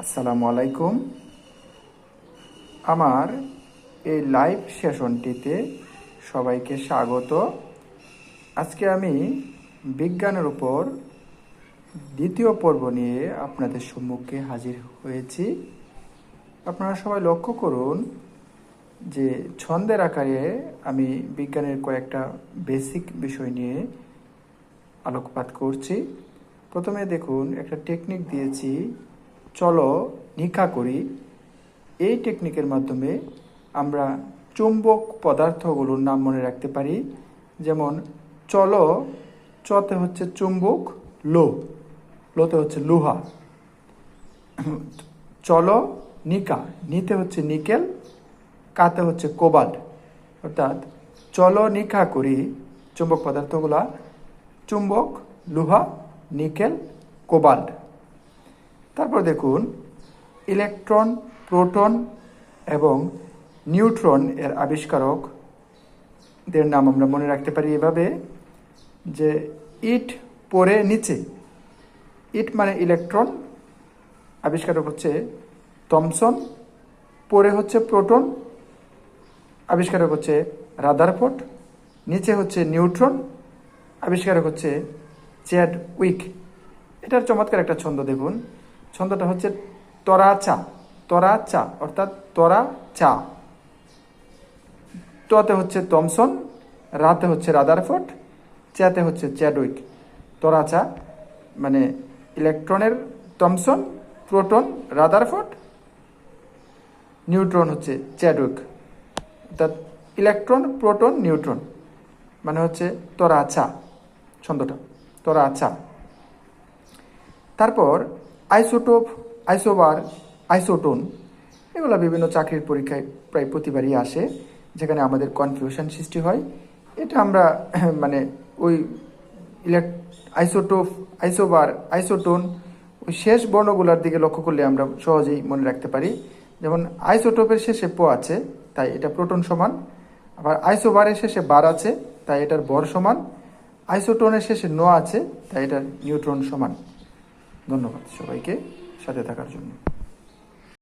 আসসালামু আলাইকুম। আমার এই লাইভ সেশনটিতে সবাইকে স্বাগত। আজকে আমি বিজ্ঞানের উপর দ্বিতীয় পর্ব নিয়ে আপনাদের সম্মুখে হাজির হয়েছি। আপনারা সবাই লক্ষ্য করুন যে ছন্দের আকারে আমি বিজ্ঞানের কয়েকটা বেসিক বিষয় নিয়ে আলোকপাত করছি। প্রথমে দেখুন, একটা টেকনিক দিয়েছি, চলো নিকা করি। এই টেকনিকের মাধ্যমে আমরা চুম্বক পদার্থগুলোর নাম মনে রাখতে পারি। যেমন চলো, চতে হচ্ছে চুম্বক, লোতে হচ্ছে লোহা। চলো নিকা, নিতে হচ্ছে নিকেল, কাতে হচ্ছে কোবাল্ট। অর্থাৎ চলো নিকা করি, চুম্বক পদার্থগুলা চুম্বক, লোহা, নিকেল, কোবাল্ট। তারপর দেখুন, ইলেকট্রন, প্রোটন এবং নিউট্রন এর আবিষ্কারকদের নাম আমরা মনে রাখতে পারি এভাবে, যে ইট পরে নিচে, ইট মানে ইলেকট্রন, আবিষ্কারক হচ্ছে থমসন, পরে হচ্ছে প্রোটন, আবিষ্কারক হচ্ছে রাদারফোর্ড, নিচে হচ্ছে নিউট্রন, আবিষ্কারক হচ্ছে চ্যাডউইক। এটার চমৎকার একটা ছন্দ দেখুন, ছন্দটা হচ্ছে তরা চা, তরা চা, অর্থাৎ তরা চা। ততে হচ্ছে থমসন, রাতে হচ্ছে রাদারফোর্ড, চ্যাতে হচ্ছে চ্যাডউইক। তরা চা মানে ইলেকট্রনের থমসন, প্রোটন রাদারফোর্ড, নিউট্রন হচ্ছে চ্যাডউইক। অর্থাৎ ইলেকট্রন, প্রোটন, নিউট্রন মানে হচ্ছে তরা চা, ছন্দটা তরা চা। তারপর আইসোটোপ, আইসোবার, আইসোটোন, এগুলো বিভিন্ন চাকরির পরীক্ষায় প্রায় প্রতিবারই আসে, যেখানে আমাদের কনফিউশন সৃষ্টি হয়। এটা আমরা মানে ওই আইসোটোপ, আইসোবার, আইসোটোন, ওই শেষ বর্ণগুলোর দিকে লক্ষ্য করলে আমরা সহজেই মনে রাখতে পারি। যেমন আইসোটোপের শেষে প আছে, তাই এটা প্রোটন সমান। আবার আইসোবারের শেষে বার আছে, তাই এটার বর সমান। আইসোটোনের শেষে ন আছে, তাই এটার নিউট্রন সমান। ধন্যবাদ সবাইকে সাথে থাকার জন্য।